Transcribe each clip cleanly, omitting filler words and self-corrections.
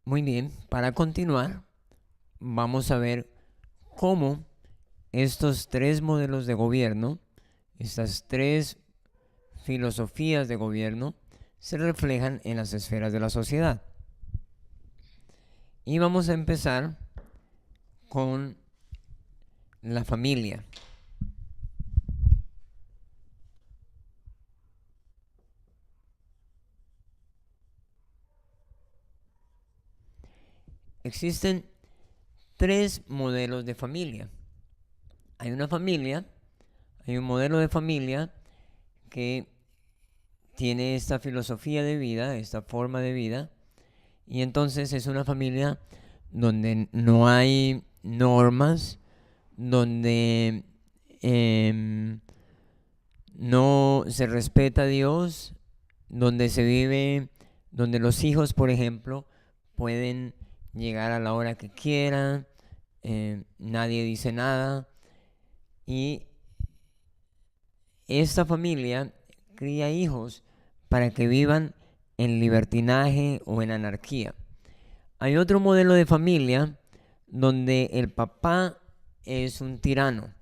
Muy bien, para continuar, vamos a ver cómo estos tres modelos de gobierno, estas tres filosofías de gobierno, se reflejan en las esferas de la sociedad. Y vamos a empezar con la familia. Existen tres modelos de familia. Hay un modelo de familia que tiene esta filosofía de vida, esta forma de vida, y entonces es una familia donde no hay normas, donde no se respeta a Dios, donde los hijos, por ejemplo, pueden llegar a la hora que quieran, nadie dice nada, y esta familia cría hijos para que vivan en libertinaje o en anarquía. Hay otro modelo de familia donde el papá es un tirano,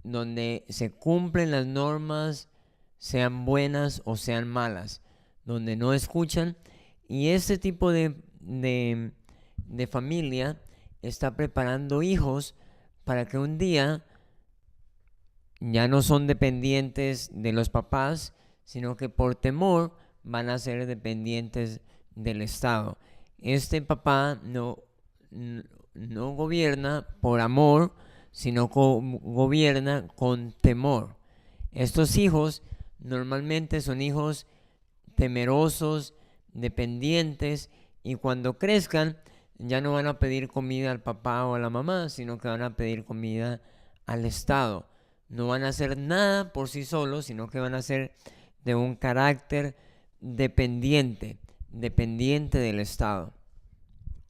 donde se cumplen las normas, sean buenas o sean malas, donde no escuchan, y este tipo de familia está preparando hijos para que un día ya no son dependientes de los papás, sino que por temor van a ser dependientes del Estado. Este papá no gobierna por amor, sino gobierna con temor. Estos hijos normalmente son hijos temerosos, dependientes, y cuando crezcan ya no van a pedir comida al papá o a la mamá, sino que van a pedir comida al Estado. No van a hacer nada por sí solos, sino que van a ser de un carácter dependiente del Estado.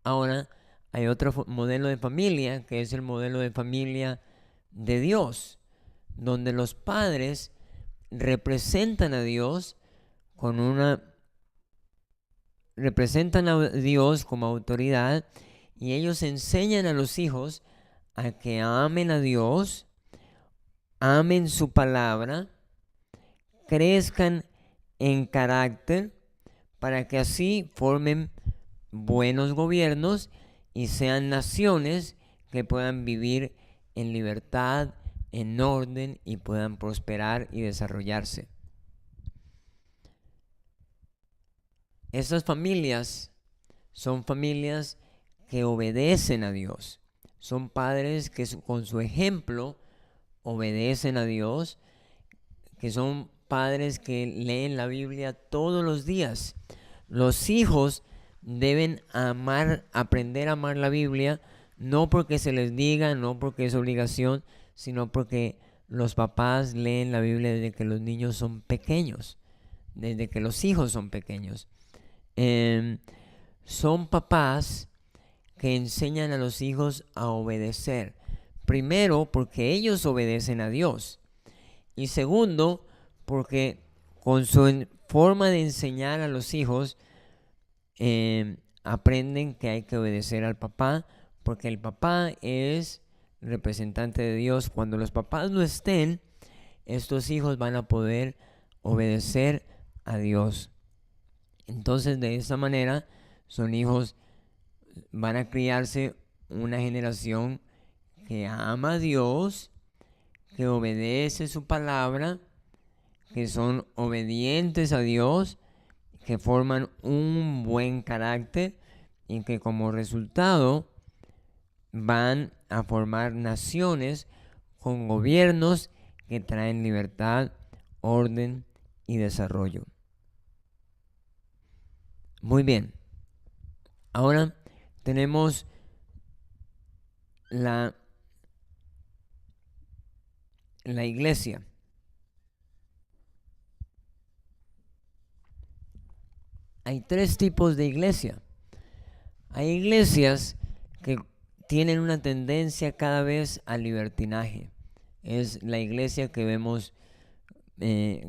Ahora, hay otro modelo de familia, que es el modelo de familia de Dios, donde los padres representan a Dios representan a Dios como autoridad, y ellos enseñan a los hijos a que amen a Dios, amen su palabra, crezcan en carácter, para que así formen buenos gobiernos y sean naciones que puedan vivir en libertad, en orden, y puedan prosperar y desarrollarse. Estas familias son familias que obedecen a Dios. Son padres que con su ejemplo obedecen a Dios, que son padres que leen la Biblia todos los días. Los hijos deben aprender a amar la Biblia, no porque se les diga, no porque es obligación, sino porque los papás leen la Biblia desde que los niños son pequeños, desde que los hijos son pequeños. Son papás que enseñan a los hijos a obedecer. Primero, porque ellos obedecen a Dios. Y segundo, porque con su forma de enseñar a los hijos, aprenden que hay que obedecer al papá, porque el papá es representante de Dios. Cuando los papás no estén, estos hijos van a poder obedecer a Dios. Entonces, de esta manera, van a criarse una generación que ama a Dios, que obedece su palabra, que son obedientes a Dios, que forman un buen carácter, y que como resultado van a formar naciones con gobiernos que traen libertad, orden y desarrollo. Muy bien. Ahora tenemos la iglesia. Hay tres tipos de iglesia. Hay iglesias tienen una tendencia cada vez al libertinaje. Es la iglesia que vemos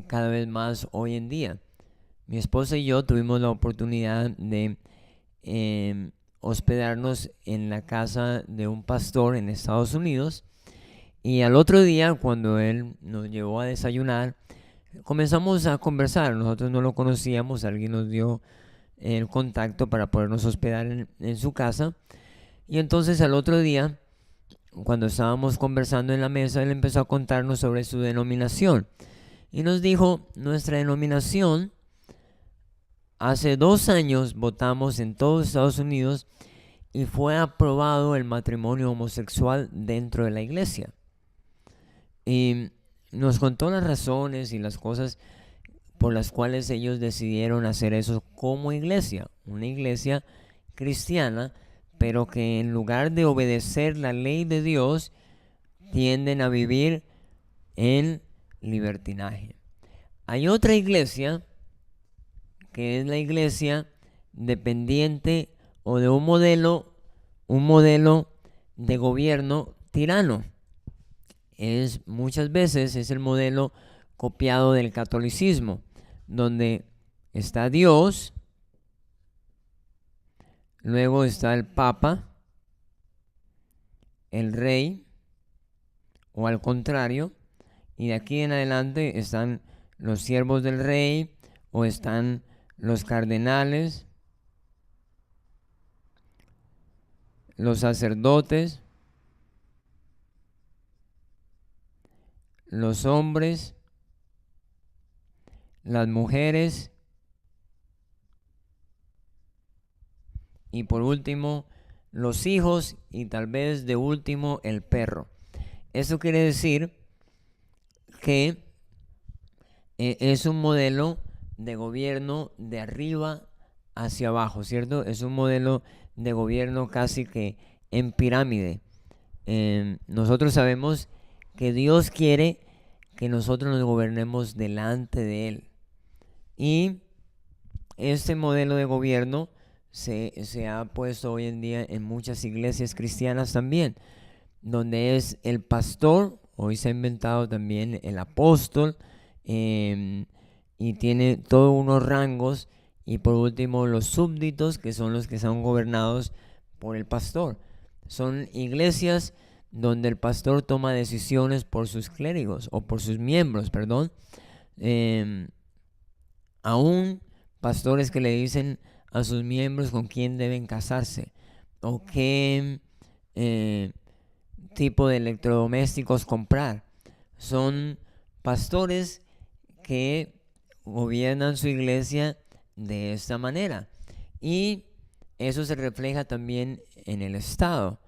cada vez más hoy en día. Mi esposa y yo tuvimos la oportunidad de hospedarnos en la casa de un pastor en Estados Unidos, y al otro día, cuando él nos llevó a desayunar, comenzamos a conversar. Nosotros no lo conocíamos, alguien nos dio el contacto para podernos hospedar en su casa. Y entonces al otro día, cuando estábamos conversando en la mesa, él empezó a contarnos sobre su denominación. Y nos dijo: nuestra denominación, hace 2 años votamos en todo Estados Unidos y fue aprobado el matrimonio homosexual dentro de la iglesia. Y nos contó las razones y las cosas por las cuales ellos decidieron hacer eso como iglesia, una iglesia cristiana, pero que en lugar de obedecer la ley de Dios, tienden a vivir en libertinaje. Hay otra iglesia que es la iglesia dependiente o de un modelo de gobierno tirano. Muchas veces es el modelo copiado del catolicismo, donde está Dios, luego está el Papa, el Rey, o al contrario, y de aquí en adelante están los siervos del Rey, o están los cardenales, los sacerdotes, los hombres, las mujeres y por último los hijos, y tal vez de último el perro. Eso quiere decir que es un modelo de gobierno de arriba hacia abajo, ¿cierto? Es un modelo de gobierno casi que en pirámide. Nosotros sabemos que Dios quiere que nosotros nos gobernemos delante de Él. Y este modelo de gobierno se ha puesto hoy en día en muchas iglesias cristianas también, donde es el pastor. Hoy se ha inventado también el apóstol, y tiene todos unos rangos, y por último los súbditos, que son los que son gobernados por el pastor. Son iglesias donde el pastor toma decisiones por sus clérigos, o por sus miembros, perdón. Aún pastores que le dicen a sus miembros con quién deben casarse, o qué tipo de electrodomésticos comprar. Son pastores que gobiernan su iglesia de esta manera, y eso se refleja también en el Estado.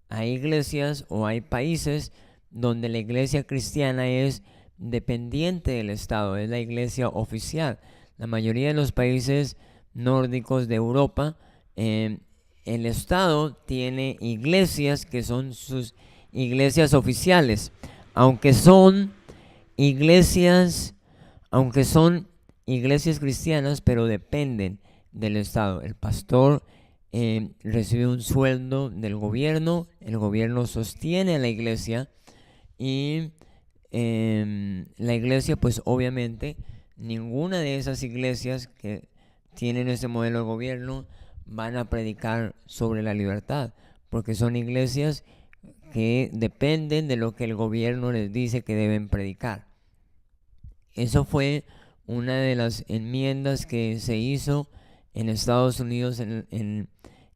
Hay iglesias o hay países donde la iglesia cristiana es dependiente del Estado, es la iglesia oficial. La mayoría de los países nórdicos de Europa, el Estado tiene iglesias que son sus iglesias oficiales, aunque son iglesias cristianas, pero dependen del Estado. El pastor recibe un sueldo del gobierno, el gobierno sostiene a la iglesia, y la iglesia, pues obviamente, ninguna de esas iglesias que tienen ese modelo de gobierno van a predicar sobre la libertad, porque son iglesias que dependen de lo que el gobierno les dice que deben predicar. Eso fue una de las enmiendas que se hizo en Estados Unidos en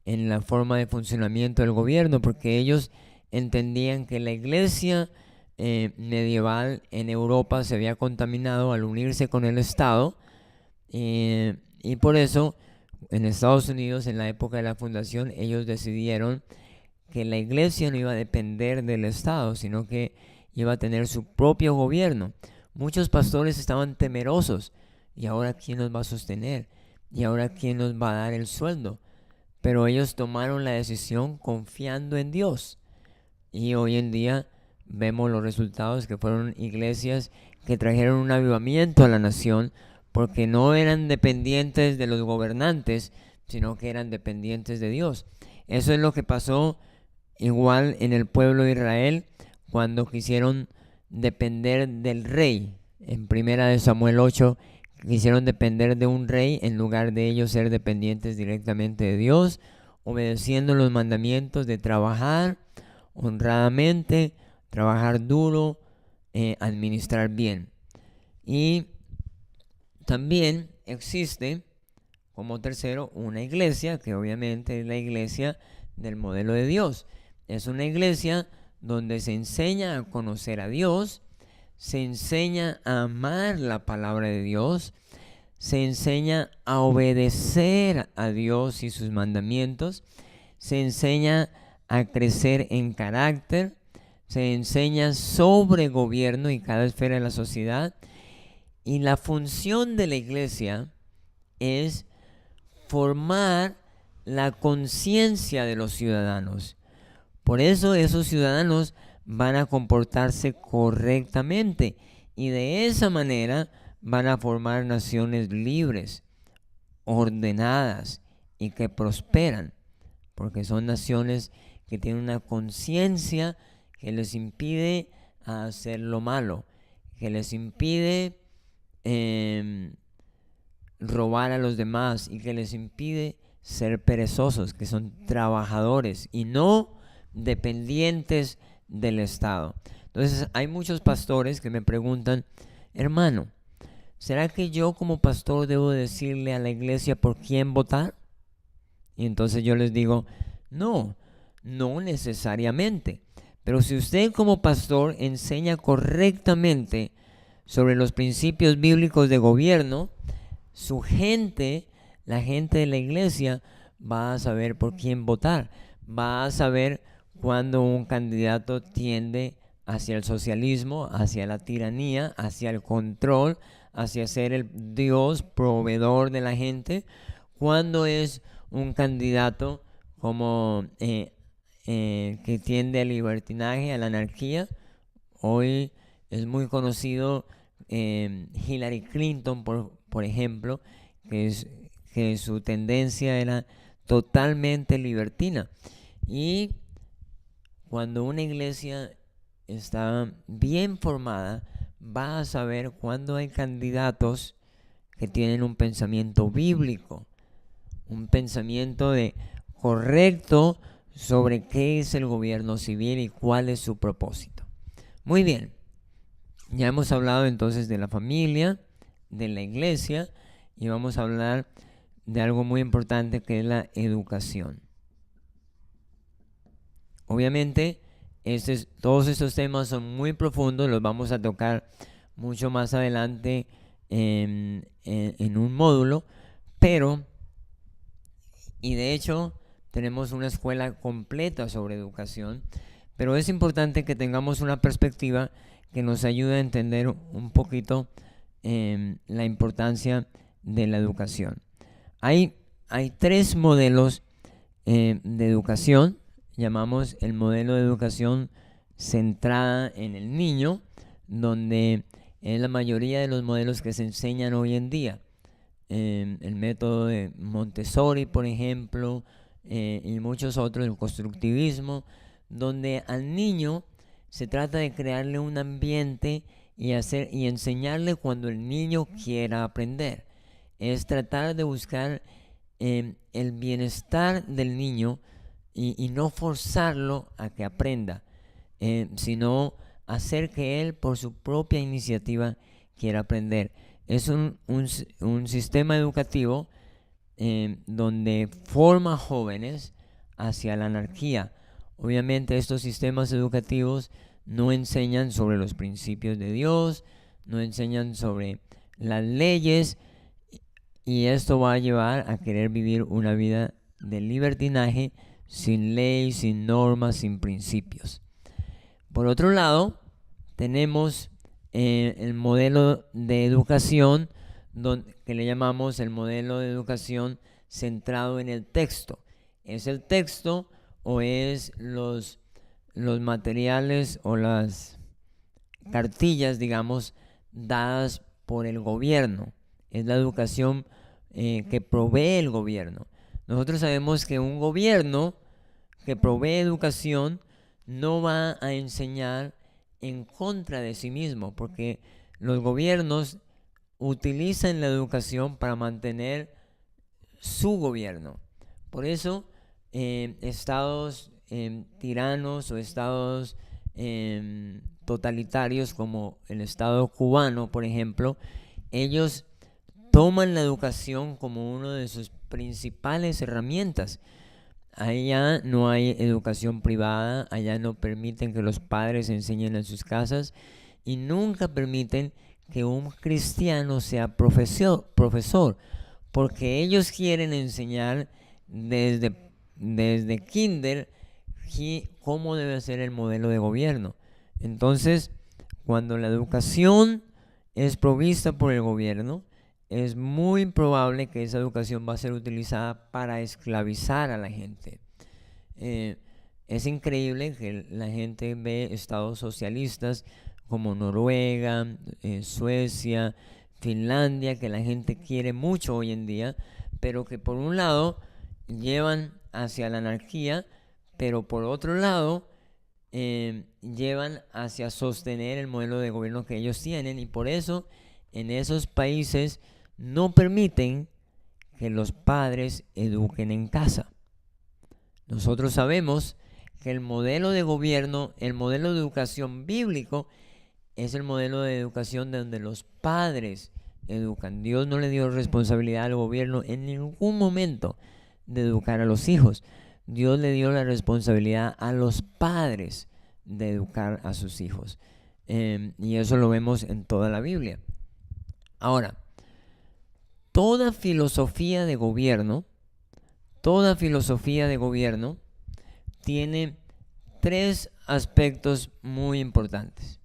la forma de funcionamiento del gobierno, porque ellos entendían que la iglesia medieval en Europa se había contaminado al unirse con el Estado, y por eso en Estados Unidos, en la época de la fundación, ellos decidieron que la iglesia no iba a depender del Estado, sino que iba a tener su propio gobierno. Muchos pastores estaban temerosos: ¿y ahora quién nos va a sostener? ¿Y ahora quién nos va a dar el sueldo? Pero ellos tomaron la decisión confiando en Dios, y hoy en día vemos los resultados, que fueron iglesias que trajeron un avivamiento a la nación, porque no eran dependientes de los gobernantes, sino que eran dependientes de Dios. Eso es lo que pasó igual en el pueblo de Israel cuando quisieron depender del rey. En 1 Samuel 8 quisieron depender de un rey en lugar de ellos ser dependientes directamente de Dios, obedeciendo los mandamientos de trabajar honradamente, trabajar duro, administrar bien. Y también existe como tercero una iglesia, que obviamente es la iglesia del modelo de Dios. Es una iglesia donde se enseña a conocer a Dios, se enseña a amar la palabra de Dios, se enseña a obedecer a Dios y sus mandamientos, se enseña a crecer en carácter, se enseña sobre gobierno y cada esfera de la sociedad. Y la función de la iglesia es formar la conciencia de los ciudadanos. Por eso esos ciudadanos van a comportarse correctamente y de esa manera van a formar naciones libres, ordenadas y que prosperan, porque son naciones que tienen una conciencia que les impide hacer lo malo, que les impide robar a los demás y que les impide ser perezosos, que son trabajadores y no dependientes del Estado. Entonces hay muchos pastores que me preguntan, hermano, ¿será que yo como pastor debo decirle a la iglesia por quién votar? Y entonces yo les digo, no necesariamente. Pero si usted como pastor enseña correctamente sobre los principios bíblicos de gobierno, su gente, la gente de la iglesia, va a saber por quién votar. Va a saber cuando un candidato tiende hacia el socialismo, hacia la tiranía, hacia el control, hacia ser el Dios proveedor de la gente, cuando es un candidato como que tiende al libertinaje, a la anarquía. Hoy es muy conocido Hillary Clinton, por ejemplo, que su tendencia era totalmente libertina. Y cuando una iglesia está bien formada, va a saber cuando hay candidatos que tienen un pensamiento bíblico, un pensamiento correcto sobre qué es el gobierno civil y cuál es su propósito. Muy bien, ya hemos hablado entonces de la familia, de la iglesia, y vamos a hablar de algo muy importante que es la educación. Obviamente, todos estos temas son muy profundos, los vamos a tocar mucho más adelante en un módulo, y de hecho tenemos una escuela completa sobre educación, pero es importante que tengamos una perspectiva que nos ayude a entender un poquito la importancia de la educación. Hay 3 modelos de educación. Llamamos el modelo de educación centrada en el niño, donde es la mayoría de los modelos que se enseñan hoy en día. El método de Montessori, por ejemplo, y muchos otros, el constructivismo, donde al niño se trata de crearle un ambiente y enseñarle cuando el niño quiera aprender. Es tratar de buscar el bienestar del niño y no forzarlo a que aprenda, sino hacer que él por su propia iniciativa quiera aprender. Es un sistema educativo donde forma jóvenes hacia la anarquía. Obviamente estos sistemas educativos no enseñan sobre los principios de Dios, no enseñan sobre las leyes, y esto va a llevar a querer vivir una vida de libertinaje, sin ley, sin normas, sin principios. Por otro lado, tenemos el modelo de educación que le llamamos el modelo de educación centrado en el texto. ¿Es el texto o es los materiales o las cartillas, digamos, dadas por el gobierno? Es la educación que provee el gobierno. Nosotros sabemos que un gobierno que provee educación no va a enseñar en contra de sí mismo, porque los gobiernos utilizan la educación para mantener su gobierno. Por eso, estados tiranos o estados totalitarios como el estado cubano, por ejemplo, ellos toman la educación como una de sus principales herramientas. Allá no hay educación privada, allá no permiten que los padres enseñen en sus casas y nunca permiten que un cristiano sea profesor, porque ellos quieren enseñar desde kinder cómo debe ser el modelo de gobierno. Entonces, cuando la educación es provista por el gobierno, es muy probable que esa educación va a ser utilizada para esclavizar a la gente. Es increíble que la gente ve estados socialistas como Noruega, Suecia, Finlandia, que la gente quiere mucho hoy en día, pero que por un lado llevan hacia la anarquía, pero por otro lado llevan hacia sostener el modelo de gobierno que ellos tienen, y por eso en esos países no permiten que los padres eduquen en casa. Nosotros sabemos que el modelo de gobierno, el modelo de educación bíblico, es el modelo de educación donde los padres educan. Dios no le dio responsabilidad al gobierno en ningún momento de educar a los hijos. Dios le dio la responsabilidad a los padres de educar a sus hijos. Y eso lo vemos en toda la Biblia. Ahora, toda filosofía de gobierno tiene tres aspectos muy importantes.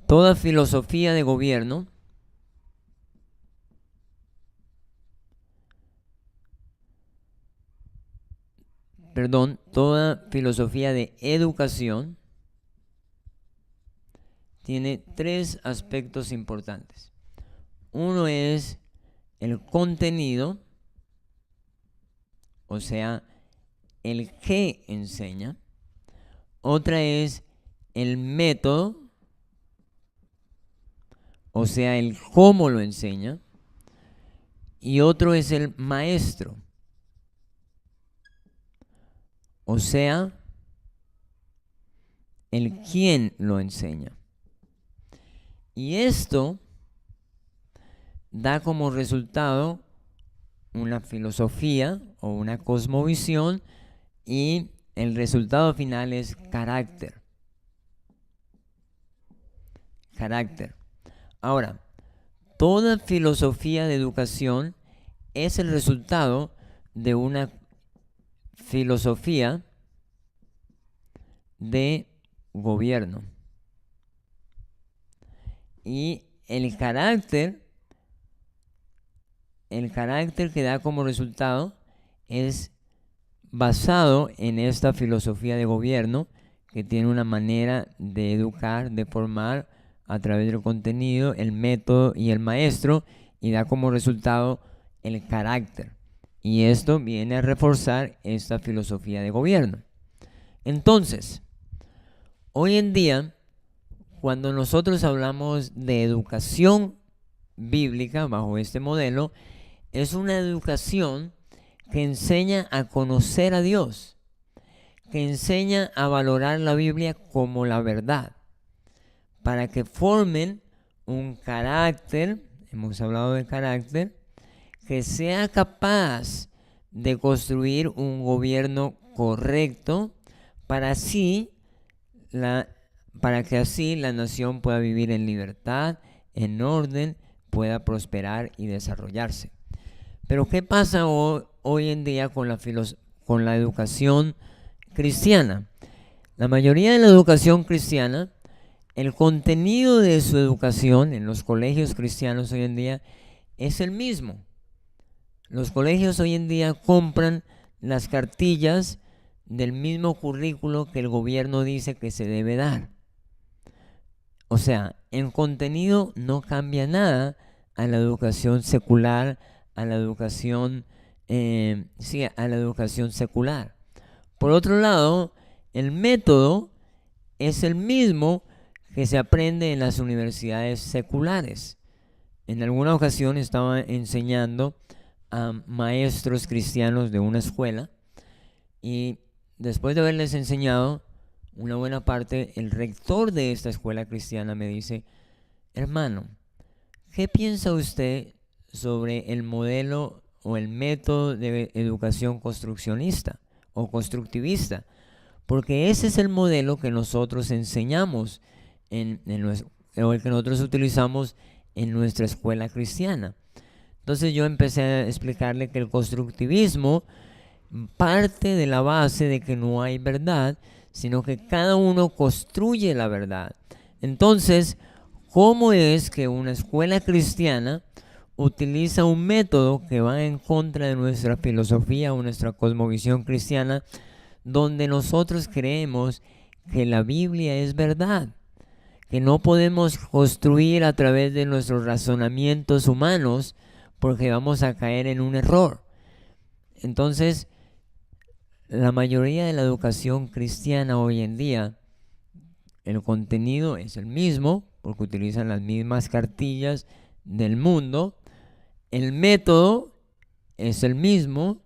Toda filosofía de gobierno toda filosofía de educación tiene tres aspectos importantes. Uno es el contenido, o sea, el qué enseña. Otra es el método, o sea, el cómo lo enseña. Y otro es el maestro, o sea, el quién lo enseña. Y esto da como resultado una filosofía o una cosmovisión, y el resultado final es carácter. Ahora, toda filosofía de educación es el resultado de una filosofía de gobierno. Y el carácter que da como resultado es basado en esta filosofía de gobierno, que tiene una manera de educar, de formar a través del contenido, el método y el maestro, y da como resultado el carácter. Y esto viene a reforzar esta filosofía de gobierno. Entonces, hoy en día, cuando nosotros hablamos de educación bíblica bajo este modelo, es una educación que enseña a conocer a Dios, que enseña a valorar la Biblia como la verdad, para que formen un carácter, hemos hablado de carácter, que sea capaz de construir un gobierno correcto para que así la nación pueda vivir en libertad, en orden, pueda prosperar y desarrollarse. Pero ¿qué pasa hoy en día con la educación cristiana? La mayoría de la educación cristiana, el contenido de su educación en los colegios cristianos hoy en día es el mismo. Los colegios hoy en día compran las cartillas del mismo currículo que el gobierno dice que se debe dar. O sea, en contenido no cambia nada a la educación secular, a la educación, sí, a la educación secular. Por otro lado, el método es el mismo que se aprende en las universidades seculares. En alguna ocasión estaba enseñando a maestros cristianos de una escuela y después de haberles enseñado una buena parte, el rector de esta escuela cristiana me dice: hermano, ¿qué piensa usted sobre el modelo o el método de educación construccionista o constructivista? Porque ese es el modelo que nosotros enseñamos o el que nosotros utilizamos en nuestra escuela cristiana. Entonces yo empecé a explicarle que el constructivismo parte de la base de que no hay verdad, sino que cada uno construye la verdad. Entonces, ¿cómo es que una escuela cristiana utiliza un método que va en contra de nuestra filosofía o nuestra cosmovisión cristiana, donde nosotros creemos que la Biblia es verdad, que no podemos construir a través de nuestros razonamientos humanos porque vamos a caer en un error? Entonces, la mayoría de la educación cristiana hoy en día, el contenido es el mismo porque utilizan las mismas cartillas del mundo, el método es el mismo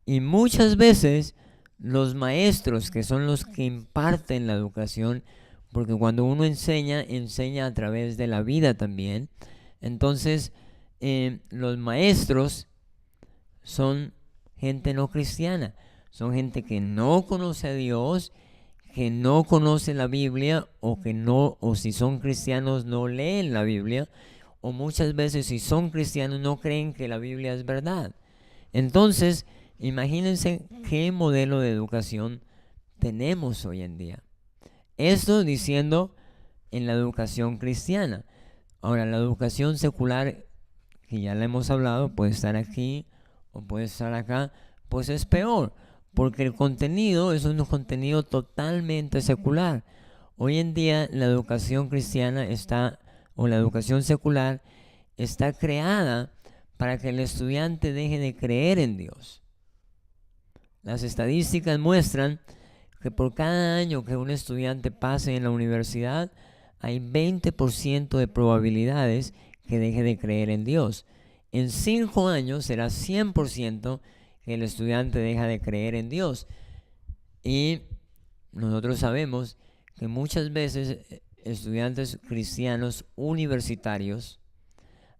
y muchas veces los maestros, que son los que imparten la educación, porque cuando uno enseña a través de la vida también. Entonces, los maestros son gente no cristiana, son gente que no conoce a Dios, que no conoce la Biblia, o si son cristianos no leen la Biblia, o muchas veces si son cristianos no creen que la Biblia es verdad. Entonces, imagínense qué modelo de educación tenemos hoy en día. Esto diciendo en la educación cristiana. Ahora, la educación secular, que ya la hemos hablado, puede estar aquí o puede estar acá, pues es peor, porque el contenido es un contenido totalmente secular. Hoy en día la educación cristiana o la educación secular está creada para que el estudiante deje de creer en Dios. Las estadísticas muestran que por cada año que un estudiante pase en la universidad, hay 20% de probabilidades que deje de creer en Dios. En 5 años será 100% que el estudiante deja de creer en Dios. Y nosotros sabemos que muchas veces estudiantes cristianos universitarios,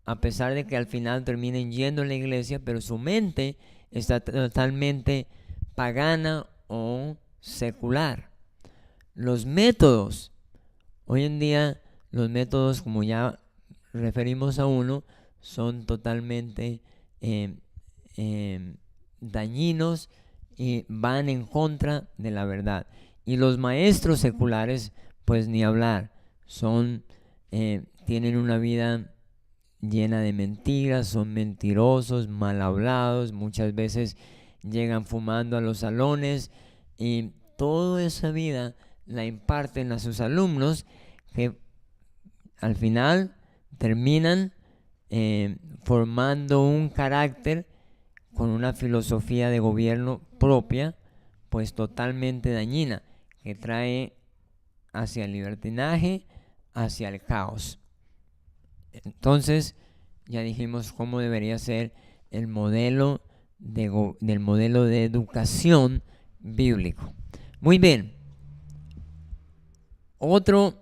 a pesar de que al final terminen yendo a la iglesia, pero su mente está totalmente pagana o secular. Los métodos, hoy en día los métodos, como ya referimos a uno, son totalmente dañinos y van en contra de la verdad. Y los maestros seculares, pues ni hablar, tienen una vida llena de mentiras, son mentirosos, mal hablados, muchas veces llegan fumando a los salones y toda esa vida la imparten a sus alumnos, que al final terminan formando un carácter con una filosofía de gobierno propia, pues totalmente dañina, que trae hacia el libertinaje, hacia el caos. Entonces, ya dijimos cómo debería ser el modelo del modelo de educación bíblico. Muy bien. Otra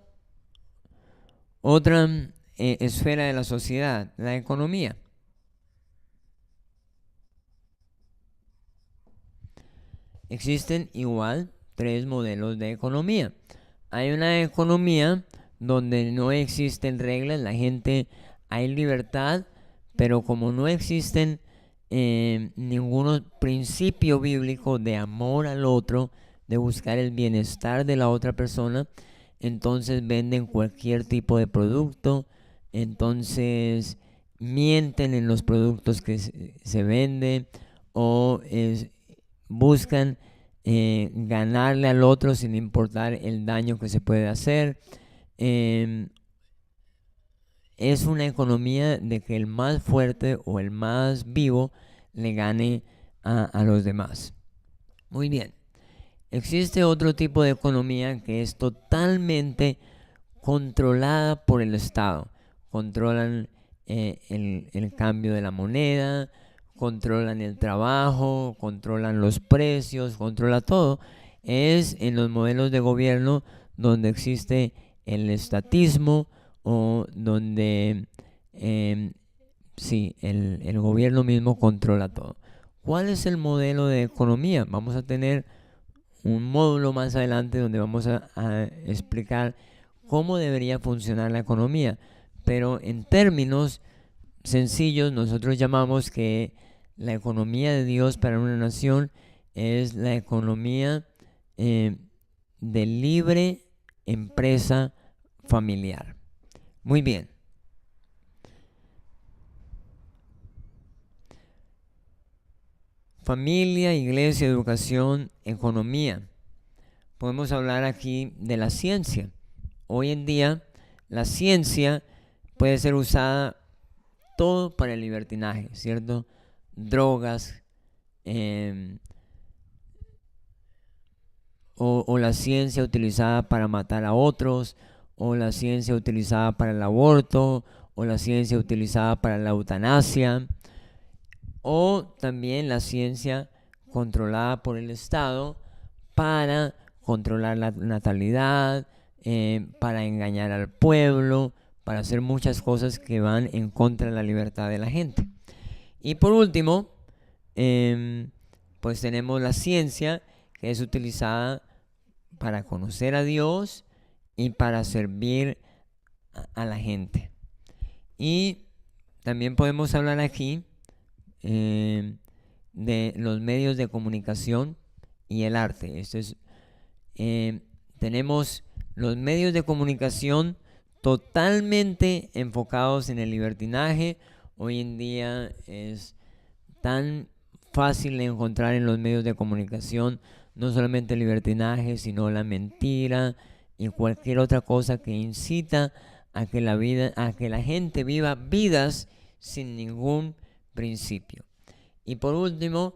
esfera de la sociedad, la economía. Existen igual 3 modelos de economía. Hay una economía donde no existen reglas, hay libertad, pero como no existen ningún principio bíblico de amor al otro, de buscar el bienestar de la otra persona, entonces venden cualquier tipo de producto, entonces mienten en los productos que se venden, o buscan ganarle al otro sin importar el daño que se puede hacer. es una economía de que el más fuerte o el más vivo le gane a los demás. Muy bien. Existe otro tipo de economía que es totalmente controlada por el Estado. Controlan el cambio de la moneda, controlan el trabajo, controlan los precios, controla todo. Es en los modelos de gobierno donde existe el estatismo o donde sí, el gobierno mismo controla todo. ¿Cuál es el modelo de economía? Vamos a tener un módulo más adelante donde vamos a explicar cómo debería funcionar la economía. Pero en términos sencillos, nosotros llamamos que la economía de Dios para una nación es la economía de libre empresa familiar. Muy bien. Familia, iglesia, educación, economía. Podemos hablar aquí de la ciencia. Hoy en día, la ciencia puede ser usada todo para el libertinaje, ¿cierto? Drogas, o la ciencia utilizada para matar a otros, o la ciencia utilizada para el aborto, o la ciencia utilizada para la eutanasia, o también la ciencia controlada por el Estado para controlar la natalidad, para engañar al pueblo, para hacer muchas cosas que van en contra de la libertad de la gente. Y por último, pues tenemos la ciencia que es utilizada para conocer a Dios y para servir a la gente. Y también podemos hablar aquí de los medios de comunicación y el arte. Tenemos los medios de comunicación totalmente enfocados en el libertinaje. Hoy en día es tan fácil de encontrar en los medios de comunicación no solamente el libertinaje, sino la mentira y cualquier otra cosa que incita a que la gente viva vidas sin ningún principio. Y por último,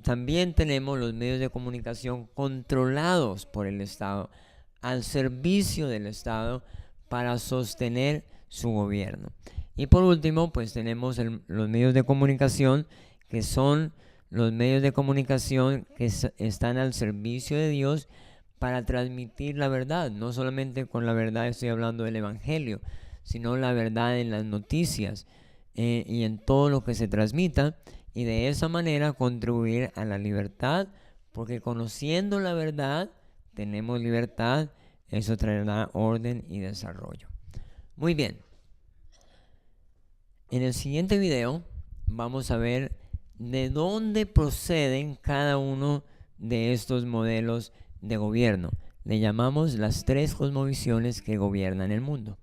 también tenemos los medios de comunicación controlados por el Estado, al servicio del Estado para sostener su gobierno. Y por último, pues tenemos los medios de comunicación que son los medios de comunicación que están al servicio de Dios para transmitir la verdad. No solamente con la verdad estoy hablando del Evangelio, sino la verdad en las noticias y en todo lo que se transmita, y de esa manera contribuir a la libertad, porque conociendo la verdad tenemos libertad. Eso traerá orden y desarrollo. Muy bien. En el siguiente video vamos a ver de dónde proceden cada uno de estos modelos de gobierno. Le llamamos las 3 cosmovisiones que gobiernan el mundo.